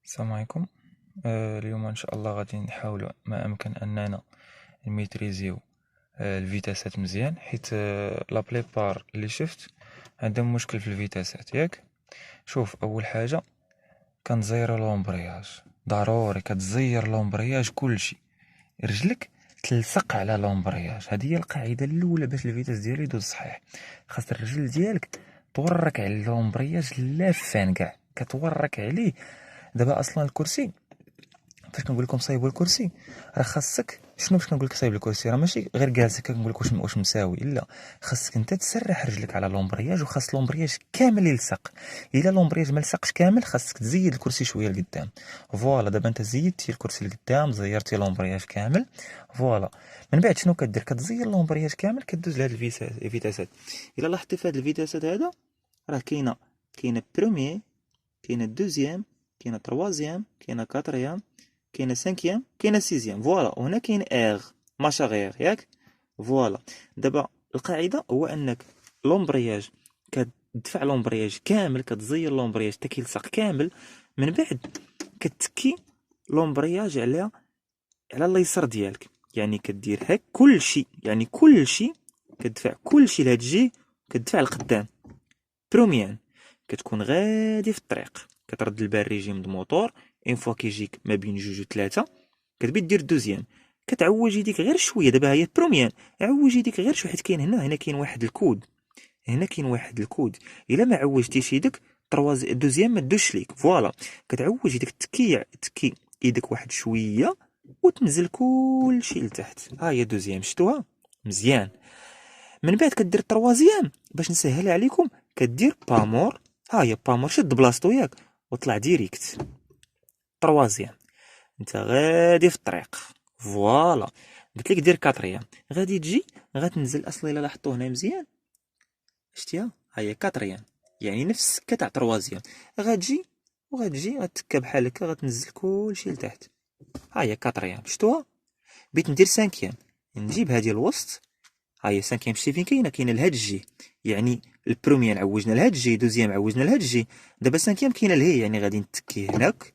السلام عليكم. اليوم ان شاء الله غادي نحاولوا ما امكن اننا نميتريزيو الفيتاسات مزيان، حيت لا بليبار اللي شفت عندهم مشكل في الفيتاسات ياك. شوف، اول حاجه كنزيرو لومبرياج، ضروري كتزير لومبرياج كلشي، رجلك تلصق على لومبرياج. هذه هي القاعده الاولى باش الفيتاس ديالي يدوز صحيح. خاص الرجل ديالك تورك على اللومبرياج لافان كاع، كتورك عليه. دابا اصلا الكرسي، فاش كنقول لكم صايبوا الكرسي، راه خاصك شنو باش كنقول لك صايب الكرسي، راه ماشي غير جالس هكا كنقول لك واش مساوي، لا، خاصك انت تسرح رجلك على لومبرياج، وخاص لومبرياج كامل يلصق. الا لومبرياج ما لصقش كامل، خاصك تزيد الكرسي شويه لقدام. فوالا، دابا انت زيدتي الكرسي لقدام، زيرتي لومبرياج كامل. فوالا، من بعد شنو كدير؟ كتزير لومبرياج كامل، كدوز لهاد الفيتاسات. الا لاحظتي في هاد الفيتاسات هذا، راه كاينه بروميي، كاينه دوزيام، كاينه تروازيام، كاينه كاتريام، كاينه سانكيام، كاينه سيزيام. فوالا، وهنا كاين ماشا غير ياك. فوالا، دابا القاعده هو انك لومبرياج كتدفع لومبرياج كامل، كتزير لومبرياج حتى كيلصق كامل. من بعد كتكي لومبرياج على اليسار ديالك، يعني كدير هاك كلشي، يعني كلشي كتدفع كلشي لهاد الجي، كتدفع لقدام. بروميان كتكون غادي في الطريق، كترد البال ريجيم د موتور. اون فوا كيجيك ما بين جوج و ثلاثة، كتبي دير دوزيام، كتعوج يديك غير شويه. دابا هي بروميان، عوج يديك غير شويه، حيت كاين هنا كاين واحد الكود، هنا كاين واحد الكود. الا ما عوجتيش يدك، دوزيام ما دوش ليك. فوالا، كتعوج يدك، تكي يدك واحد شويه، وتنزل كلشي لتحت. ها هي دوزيام، شفتوها مزيان. من بعد كدير تروازيام، باش نسهل عليكم كدير بامور. ها هي بامور، شد بلاصتو ياك وطلع ديريكت. تروازيام انت غادي في الطريق. فوالا، قلت لك دير كاتريام، غادي تجي غتنزل. اصلا الا لاحظتو هنا مزيان، شتيها؟ ها هي كاتريام، يعني نفس السكه تاع تروازيام. غتجي غتكا بحال هكا، غتنزل كلشي لتحت. ها هي كاتريام، شفتوها؟ بغيت ندير سانكيام، نجيب هذه الوسط. ها هي سانكيام، شتي فين كاينه لهاد الجي، يعني البروميير عوجنا لهاد الجي، دوزيام عوجنا لهاد الجي. دابا سانكيام كاينه لهي، يعني غادي نتكي هناك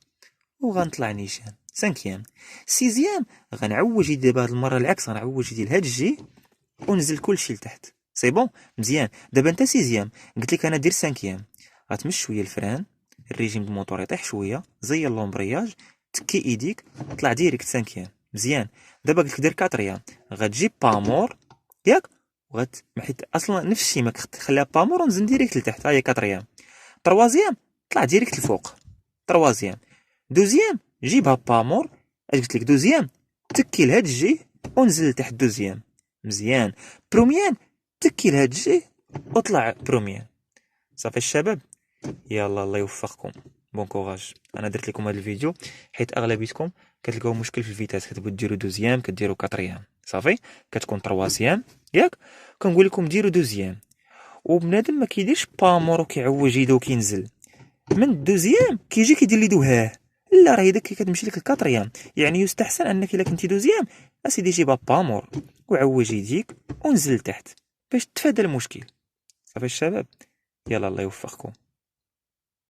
وغنطلع نيشان. سانكيام. سيزيام غنعوج يدي دابا هاد المره العكس، غنعوج يدي لهاد الجي ونزل كلشي لتحت. سي بون مزيان. دابا انت سيزيام، قلت لك انا دير سانكيام، غتمش شويه الفران، الريجيم دو موتور يطيح شويه، زي اللومبرياج، تكي ايديك، طلع ديريكت سانكيام. مزيان. دابا قلت لك دير كاتريام، غتجيب بامور ياك، حيت اصلا نفس الشيء، ما خليها بامور ونزل ديريكت لتحت. ها هي كاتريام. تروازيام طلع ديريكت الفوق. تروازيام. دوزيام جيبها بامور، اش قلت لك؟ دوزيام تكي لهاد الجي ونزل لتحت. دوزيام مزيان. بروميان تكي لهاد الجي وطلع بروميان. صافي الشباب، يلا الله يوفقكم، بون كوراج. انا درت لكم هذا الفيديو حيت اغلبيتكم كتلقاو مشكل في الفيتاس، كتبغيو ديروا دوزيام كديروا كاتريام، صافي كتكون ترواسيام ياك. كنقول لكم ديروا دوزيام، وبنادم ما كيديرش بامور وكيعوج يدو وكينزل من الدوزيام كيجي كيدير لي دوهاه. لا، راه يدك كتمشي لك الكاتريام، يعني يستحسن انك الا كنتي دوزيام اسيدي جيبها بامور وعوج يديك ونزل تحت باش تفادى المشكل. صافي الشباب، يلا الله يوفقكم.